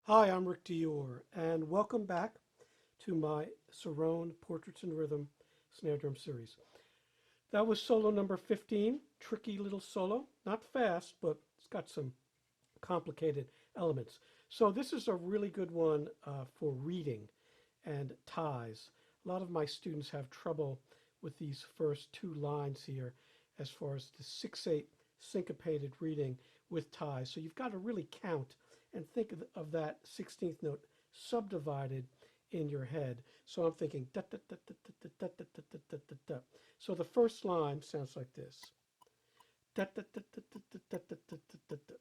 Hi, I'm Rick Dior, and welcome back to my Cirone Portraits in Rhythm snare drum series. That was solo number 15, tricky little solo, not fast, but it's got some complicated elements. So this is a really good one for reading and ties. A lot of my students have trouble with these first two lines here as far as the 6/8 syncopated reading with ties. So you've got to really count and think of that 16th note subdivided in your head. So I'm thinking da da da da da da da da da da da da. So the first line sounds like this. Da da da da da da da da da da.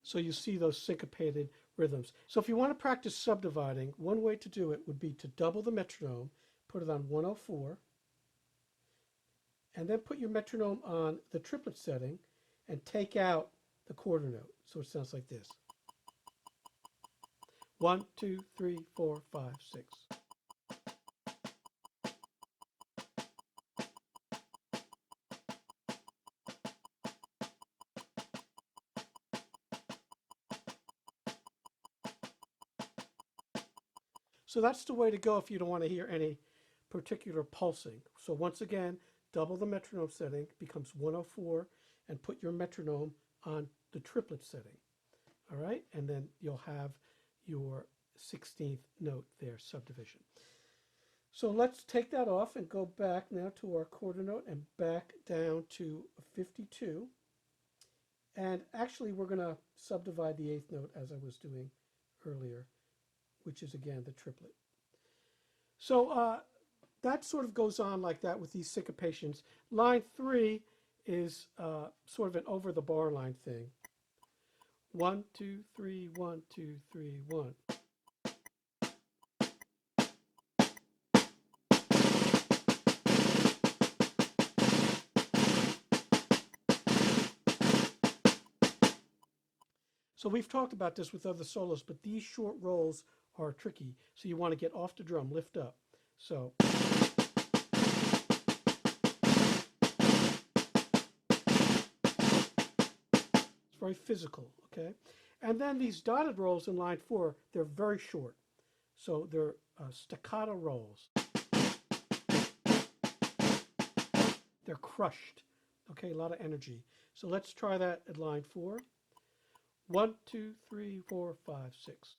So you see those syncopated rhythms. So if you want to practice subdividing, one way to do it would be to double the metronome, put it on 104, and then put your metronome on the triplet setting and take out the quarter note. So it sounds like this. 1, 2, 3, 4, 5, 6. So that's the way to go if you don't want to hear any particular pulsing. So once again, double the metronome setting, becomes 104, and put your metronome on the triplet setting. All right, and then you'll have your 16th note there, subdivision. So let's take that off and go back now to our quarter note and back down to 52. And actually, we're going to subdivide the 8th note as I was doing earlier, which is again the triplet. So that sort of goes on like that with these syncopations. Line 3 is sort of an over the bar line thing. 1, 2, 3, 1, 2, 3, 1. So we've talked about this with other solos, but these short rolls are tricky. So you want to get off the drum, lift up. So it's very physical, okay? And then these dotted rolls in line 4, they're very short. So they're staccato rolls. They're crushed, okay? A lot of energy. So let's try that at line 4. 1, 2, 3, 4, 5, 6.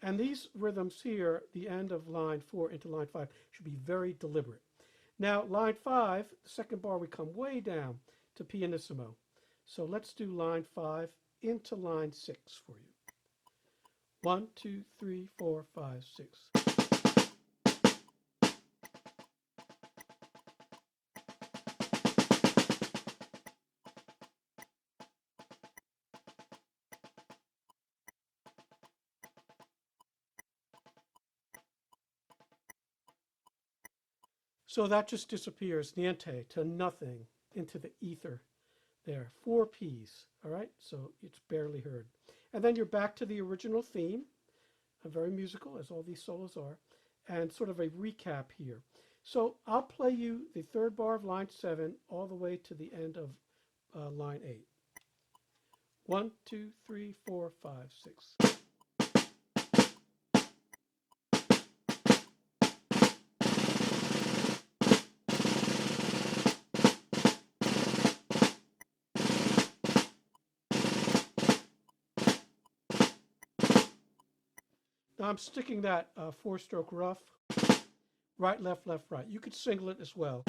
And these rhythms here, the end of line 4 into line 5, should be very deliberate. Now, line 5, the second bar, we come way down to pianissimo. So let's do line 5 into line 6 for you. 1, 2, 3, 4, 5, 6. So that just disappears, niente, to nothing, into the ether there. 4 Ps, all right? So it's barely heard. And then you're back to the original theme, very musical, as all these solos are, and sort of a recap here. So I'll play you the third bar of line 7 all the way to the end of line 8. 1, 2, 3, 4, 5, 6. Now I'm sticking that 4-stroke rough, right, left, left, right. You could single it as well,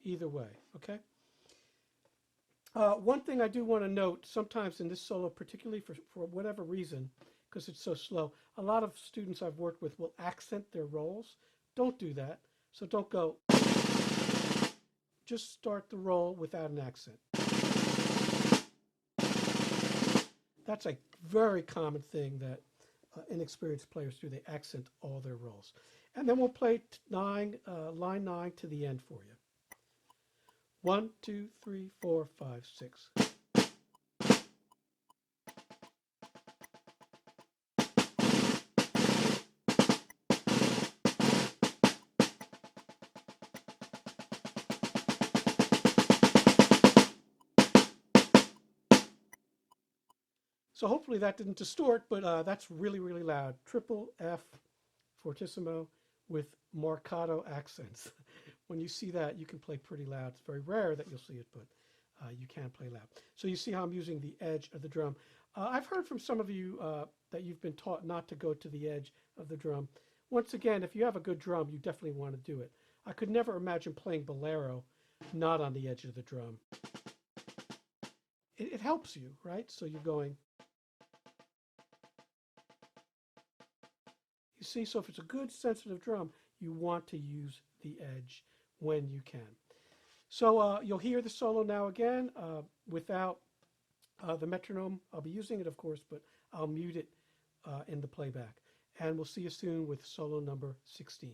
either way, okay? One thing I do want to note, sometimes in this solo, particularly for whatever reason, because it's so slow, a lot of students I've worked with will accent their rolls. Don't do that. So don't go, just start the roll without an accent. That's a very common thing that inexperienced players do. They accent all their rolls. And then we'll play line 9 to the end for you. 1, 2, 3, 4, 5, 6. So hopefully that didn't distort, but that's really, really loud. Triple F fortissimo with marcato accents. When you see that, you can play pretty loud. It's very rare that you'll see it, but you can play loud. So you see how I'm using the edge of the drum. I've heard from some of you that you've been taught not to go to the edge of the drum. Once again, if you have a good drum, you definitely want to do it. I could never imagine playing bolero not on the edge of the drum. It helps you, right? So you're going. You see, so if it's a good sensitive drum, you want to use the edge when you can. So you'll hear the solo now again without the metronome. I'll be using it, of course, but I'll mute it in the playback. And we'll see you soon with solo number 16.